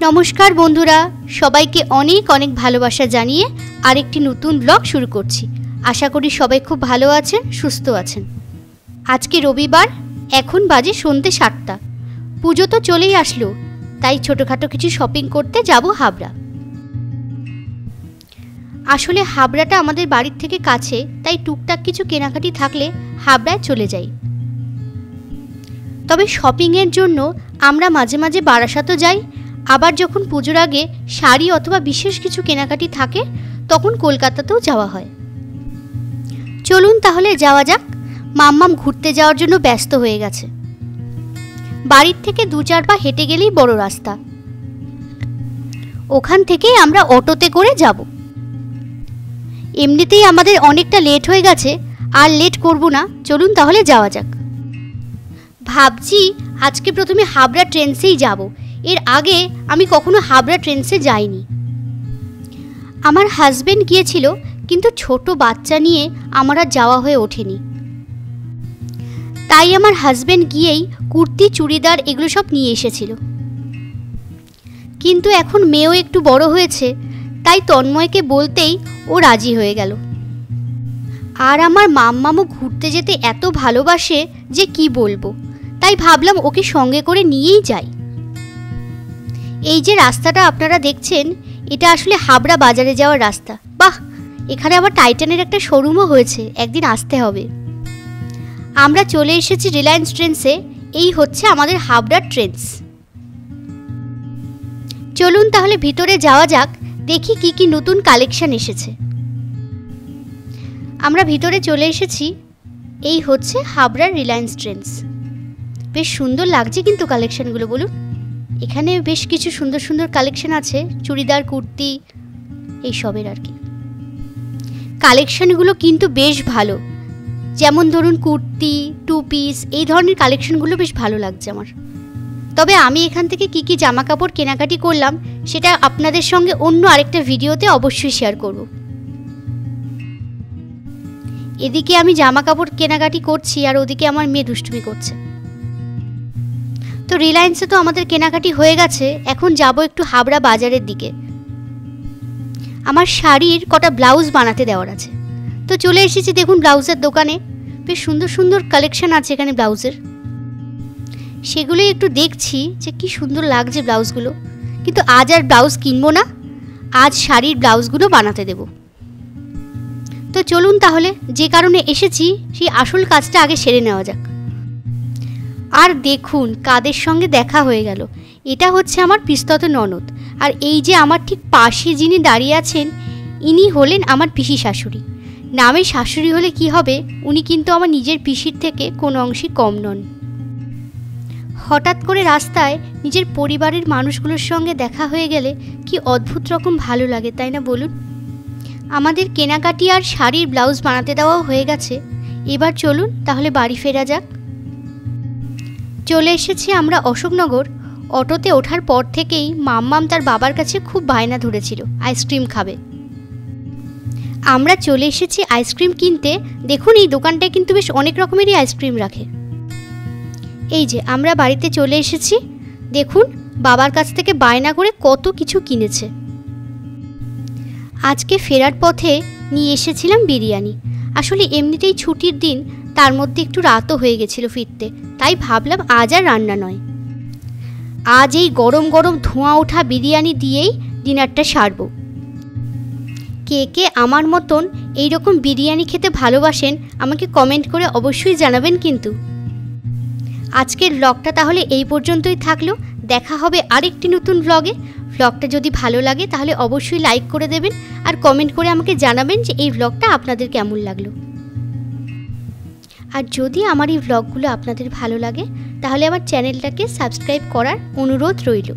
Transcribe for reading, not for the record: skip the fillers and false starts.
নমস্কার বন্ধুরা, সবাইকে অনেক অনেক ভালোবাসা জানিয়ে আরেকটি নতুন ব্লগ শুরু করছি। আশা করি সবাই খুব ভালো আছেন, সুস্থ আছেন। আজকে রবিবার, এখন বাজে সন্ধ্যে 7টা। পুজো তো চলেই আসলো, তাই ছোটোখাটো কিছু শপিং করতে যাব হাবড়া। আসলে হাবড়াটা আমাদের বাড়ির থেকে কাছে, তাই টুকটাক কিছু কেনাকাটি থাকলে হাবড়ায় চলে যাই। তবে শপিংয়ের জন্য আমরা মাঝে মাঝে বারাসাতও যাই, আবার যখন পুজোর আগে শাড়ি অথবা বিশেষ কিছু কেনাকাটি থাকে তখন কলকাতাতেও যাওয়া হয়। চলুন তাহলে যাওয়া যাক। মাম্মাম ঘুরতে যাওয়ার জন্য ব্যস্ত হয়ে গেছে। বাড়ির থেকে 2-4 পা হেঁটে গেলেই বড় রাস্তা, ওখান থেকেই আমরা অটোতে করে যাব। এমনিতেই আমাদের অনেকটা লেট হয়ে গেছে, আর লেট করব না, চলুন তাহলে যাওয়া যাক। ভাবছি আজকে প্রথমে হাবড়া ট্রেনসেই যাব। এর আগে আমি কখনো হাবড়া ট্রেনসে যাইনি। আমার হাজবেন্ড গিয়েছিল, কিন্তু ছোট বাচ্চা নিয়ে আমার আর যাওয়া হয়ে ওঠেনি। তাই আমার হাজবেন্ড গিয়েই কুর্তি, চুড়িদার এগুলো সব নিয়ে এসেছিল। কিন্তু এখন মেয়েও একটু বড় হয়েছে, তাই তন্ময়কে বলতেই ও রাজি হয়ে গেল। আর আমার মাম্মামও ঘুরতে যেতে এত ভালোবাসে যে কি বলবো, তাই ভাবলাম ওকে সঙ্গে করে নিয়েই যাই। এই যে রাস্তাটা আপনারা দেখছেন, এটা আসলে হাবড়া বাজারে যাওয়ার রাস্তা। বাহ, এখানে আবার টাইটানের একটা শোরুমও হয়েছে, একদিন আসতে হবে। আমরা চলে এসেছি রিলায়েন্স ট্রেন্ডসে। এই হচ্ছে আমাদের হাবড়া ট্রেন্ডস। চলুন তাহলে ভিতরে যাওয়া যাক, দেখি কি কি নতুন কালেকশন এসেছে। আমরা ভিতরে চলে এসেছি। এই হচ্ছে হাবড়ার রিলায়েন্স ট্রেন্ডস। বেশ সুন্দর লাগছে কিন্তু কালেকশনগুলো, বলুন। এখানে বেশ কিছু সুন্দর সুন্দর কালেকশন আছে, চুড়িদার, কুর্তি এইসবের আর কি। কালেকশনগুলো কিন্তু বেশ ভালো, যেমন ধরুন কুর্তি, 2 পিস, এই ধরনের কালেকশনগুলো বেশ ভালো লাগছে আমার। তবে আমি এখান থেকে কি কি জামা কাপড় কেনাকাটি করলাম সেটা আপনাদের সঙ্গে অন্য আরেকটা ভিডিওতে অবশ্যই শেয়ার করব। এদিকে আমি জামা কাপড় কেনাকাটি করছি, আর ওদিকে আমার মেয়ে দুষ্টুমি করছে। তো রিলায়েন্সে তো আমাদের কেনাকাটি হয়ে গেছে, এখন যাব একটু হাবড়া বাজারের দিকে। আমার শাড়ির কটা ব্লাউজ বানাতে দেওয়ার আছে, তো চলে এসেছি দেখুন ব্লাউজের দোকানে। বেশ সুন্দর সুন্দর কালেকশন আছে এখানে ব্লাউজের, সেগুলোই একটু দেখছি যে কি সুন্দর লাগছে ব্লাউজগুলো। কিন্তু আজ আর ব্লাউজ কিনবো না, আজ শাড়ির ব্লাউজগুলো বানাতে দেব। তো চলুন তাহলে, যে কারণে এসেছি সেই আসল কাজটা আগে সেরে নেওয়া যাক। আর দেখুন কাদের সঙ্গে দেখা হয়ে গেল। এটা হচ্ছে আমার পিস্তত ননদ, আর এই যে আমার ঠিক পাশে যিনি দাঁড়িয়ে আছেন, ইনি হলেন আমার পিসি শাশুড়ি। নামে শাশুড়ি হলে কি হবে, উনি কিন্তু আমার নিজের পিসির থেকে কোনো অংশে কম নন। হঠাৎ করে রাস্তায় নিজের পরিবারের মানুষগুলোর সঙ্গে দেখা হয়ে গেলে কি অদ্ভুত রকম ভালো লাগে, তাই না বলুন। আমাদের কেনাকাটি আর শাড়ির ব্লাউজ বানাতে দেওয়াও হয়ে গেছে। এবার চলুন তাহলে বাড়ি ফেরা যাক। চলে এসেছি আমরা অশোকনগর। অটোতে ওঠার পর থেকেই মাম্মাম তার বাবার কাছে খুব বায়না ধরেছিল আইসক্রিম খাবে। আমরা চলে এসেছি আইসক্রিম কিনতে। দেখুন এই দোকানটায় কিন্তু বেশ অনেক রকমেরই আইসক্রিম রাখে। এই যে আমরা বাড়িতে চলে এসেছি, দেখুন বাবার কাছ থেকে বায়না করে কত কিছু কিনেছে। আজকে ফেরার পথে নিয়ে এসেছিলাম বিরিয়ানি। আসলে এমনিতেই ছুটির দিন, তার মধ্যে একটু রাতও হয়ে গেছিল ফিরতে, তাই ভাবলাম আজ আর রান্না নয়, আজ এই গরম গরম ধোঁয়া ওঠা বিরিয়ানি দিয়েই ডিনারটা সারব। কে কে আমার মতন এইরকম বিরিয়ানি খেতে ভালোবাসেন আমাকে কমেন্ট করে অবশ্যই জানাবেন কিন্তু। আজকের ব্লগটা তাহলে এই পর্যন্তই থাকলো। দেখা হবে আরেকটি নতুন ব্লগে। ব্লগটা যদি ভালো লাগে তাহলে অবশ্যই লাইক করে দেবেন, আর কমেন্ট করে আমাকে জানাবেন যে এই ব্লগটা আপনাদের কেমন লাগলো। আর যদি আমার এই ব্লগগুলো আপনাদের ভালো লাগে তাহলে আমার চ্যানেলটাকে সাবস্ক্রাইব করার অনুরোধ রইল।